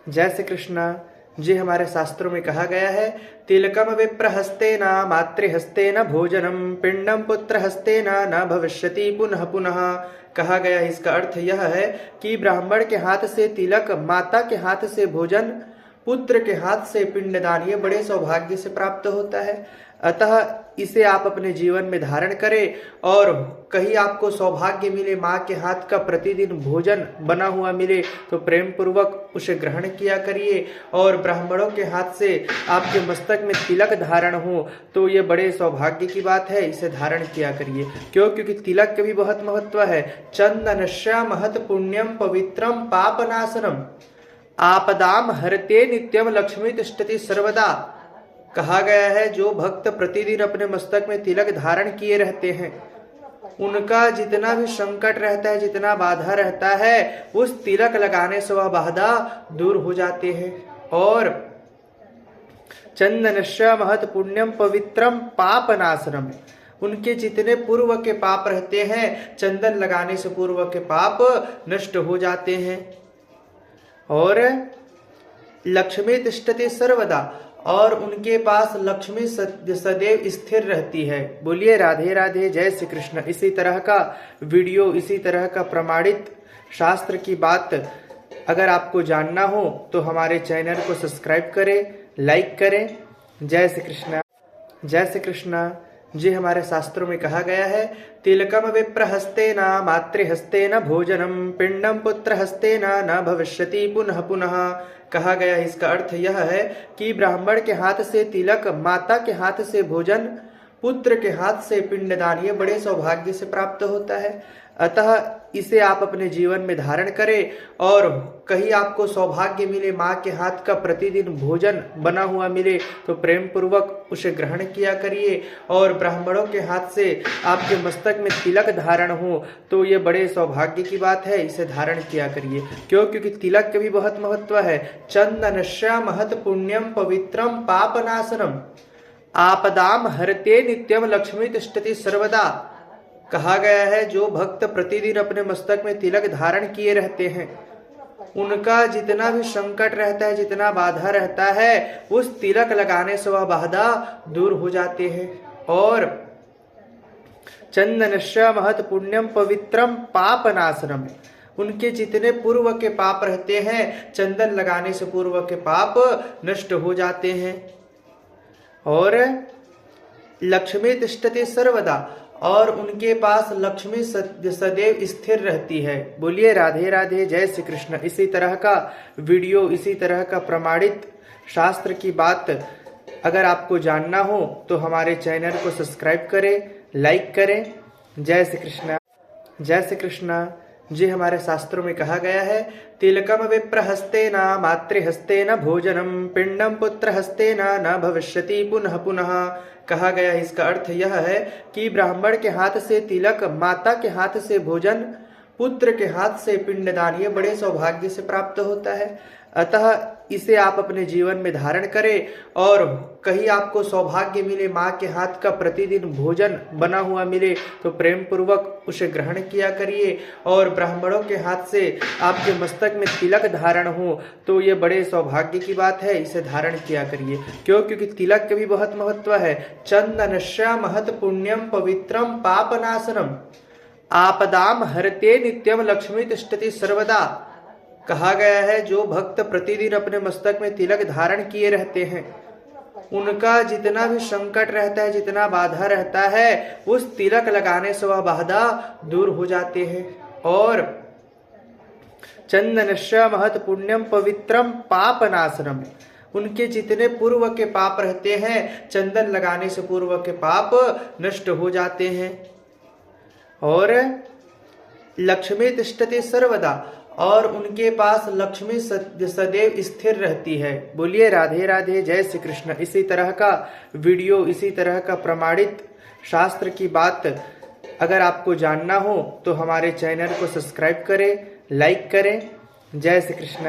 जय श्री कृष्ण जी। हमारे शास्त्रों में कहा गया है, तिलकम विप्रहस्तेन मातृहस्तेन भोजनम पिंडम पुत्रहस्तेन न भविष्यति पुनः पुनः। कहा गया है, इसका अर्थ यह है कि ब्राह्मण के हाथ से तिलक, माता के हाथ से भोजन, पुत्र के हाथ से पिंडदान, ये बड़े सौभाग्य से प्राप्त होता है। अतः इसे आप अपने जीवन में धारण करें और कहीं आपको सौभाग्य मिले, माँ के हाथ का प्रतिदिन भोजन बना हुआ मिले तो प्रेम पूर्वक उसे ग्रहण किया करिए। और ब्राह्मणों के हाथ से आपके मस्तक में तिलक धारण हो तो ये बड़े सौभाग्य की बात है, इसे धारण किया करिए। क्योंकि तिलक के भी बहुत महत्व है। चंदनस्य महत पुण्यम पवित्रम पापनाशनम आपदाम हरते नित्यम लक्ष्मी तिष्ठति सर्वदा। कहा गया है, जो भक्त प्रतिदिन अपने मस्तक में तिलक धारण किए रहते हैं, उनका जितना भी संकट रहता है, जितना बाधा रहता है, उस तिलक लगाने से वह बाधा दूर हो जाते हैं। और चंदनस्य महत पुण्यम पवित्रम पापनाशनम, उनके जितने पूर्व के पाप रहते हैं, चंदन लगाने से पूर्व के पाप नष्ट हो जाते हैं। और लक्ष्मी तिष्ठति सर्वदा, और उनके पास लक्ष्मी सदैव स्थिर रहती है। बोलिए राधे राधे, जय श्री कृष्ण। इसी तरह का वीडियो, इसी तरह का प्रमाणित शास्त्र की बात अगर आपको जानना हो तो हमारे चैनल को सब्सक्राइब करें, लाइक करें। जय श्री कृष्ण। जय श्री कृष्ण जी। हमारे शास्त्रों में कहा गया है, तिलकम विप्रहस्तेन मातृहस्तेन भोजनम पिंडम पुत्रहस्तेन न भविष्यति पुनः पुनः। कहा गया है, इसका अर्थ यह है कि ब्राह्मण के हाथ से तिलक, माता के हाथ से भोजन, पुत्र के हाथ से पिंडदान, ये बड़े सौभाग्य से प्राप्त होता है। अतः इसे आप अपने जीवन में धारण करें और कहीं आपको सौभाग्य मिले, माँ के हाथ का प्रतिदिन भोजन बना हुआ मिले तो प्रेम पूर्वक उसे ग्रहण किया करिए। और ब्राह्मणों के हाथ से आपके मस्तक में तिलक धारण हो तो ये बड़े सौभाग्य की बात है, इसे धारण किया करिए। क्योंकि तिलक के भी बहुत महत्व है। चंदनस्य महत पुण्यम पवित्रम पापनाशनम आपदाम हरते नित्यम लक्ष्मी तिष्ठति सर्वदा। कहा गया है, जो भक्त प्रतिदिन अपने मस्तक में तिलक धारण किए रहते हैं, उनका जितना भी संकट रहता है, जितना बाधा रहता है, उस तिलक लगाने से वह बाधा दूर हो जाते हैं। और चंदनस्य महत पुण्यम पवित्रम पापनाशनम, उनके जितने पूर्व के पाप रहते हैं, चंदन लगाने से पूर्व के पाप नष्ट हो जाते हैं। और लक्ष्मी तिष्ठति सर्वदा, और उनके पास लक्ष्मी सदैव स्थिर रहती है। बोलिए राधे राधे, जय श्री कृष्ण। इसी तरह का वीडियो, इसी तरह का प्रमाणित शास्त्र की बात अगर आपको जानना हो तो हमारे चैनल को सब्सक्राइब करें, लाइक करें। जय श्री कृष्ण। जय श्री कृष्ण जी। हमारे शास्त्रों में कहा गया है, तिलकम विप्रहस्तेन मातृहस्तेन भोजनम पिंडम पुत्रहस्तेन न भविष्यति पुनः पुनः। कहा गया है, इसका अर्थ यह है कि ब्राह्मण के हाथ से तिलक, माता के हाथ से भोजन, पुत्र के हाथ से पिंडदान, ये बड़े सौभाग्य से प्राप्त होता है। अतः इसे आप अपने जीवन में धारण करें और कहीं आपको सौभाग्य मिले, माँ के हाथ का प्रतिदिन भोजन बना हुआ मिले तो प्रेम पूर्वक उसे ग्रहण किया करिए। और ब्राह्मणों के हाथ से आपके मस्तक में तिलक धारण हो तो ये बड़े सौभाग्य की बात है, इसे धारण किया करिए। क्योंकि तिलक के भी बहुत महत्व है। चंदनस्य महत पुण्यम पवित्रम पापनाशनम आपदाम हरते नित्यम लक्ष्मी तिष्ठति सर्वदा। कहा गया है, जो भक्त प्रतिदिन अपने मस्तक में तिलक धारण किए रहते हैं, उनका जितना भी संकट रहता है, जितना बाधा रहता है, उस तिलक लगाने से वह बाधा दूर हो जाते हैं। और चंदनस्य महत पुण्यम पवित्रम पापनाशनम, उनके जितने पूर्व के पाप रहते हैं, चंदन लगाने से पूर्व के पाप नष्ट हो जाते हैं। और लक्ष्मी तिष्ठति सर्वदा, और उनके पास लक्ष्मी सदैव स्थिर रहती है। बोलिए राधे राधे, जय श्री कृष्ण। इसी तरह का वीडियो, इसी तरह का प्रमाणित शास्त्र की बात अगर आपको जानना हो तो हमारे चैनल को सब्सक्राइब करें, लाइक करें। जय श्री कृष्ण।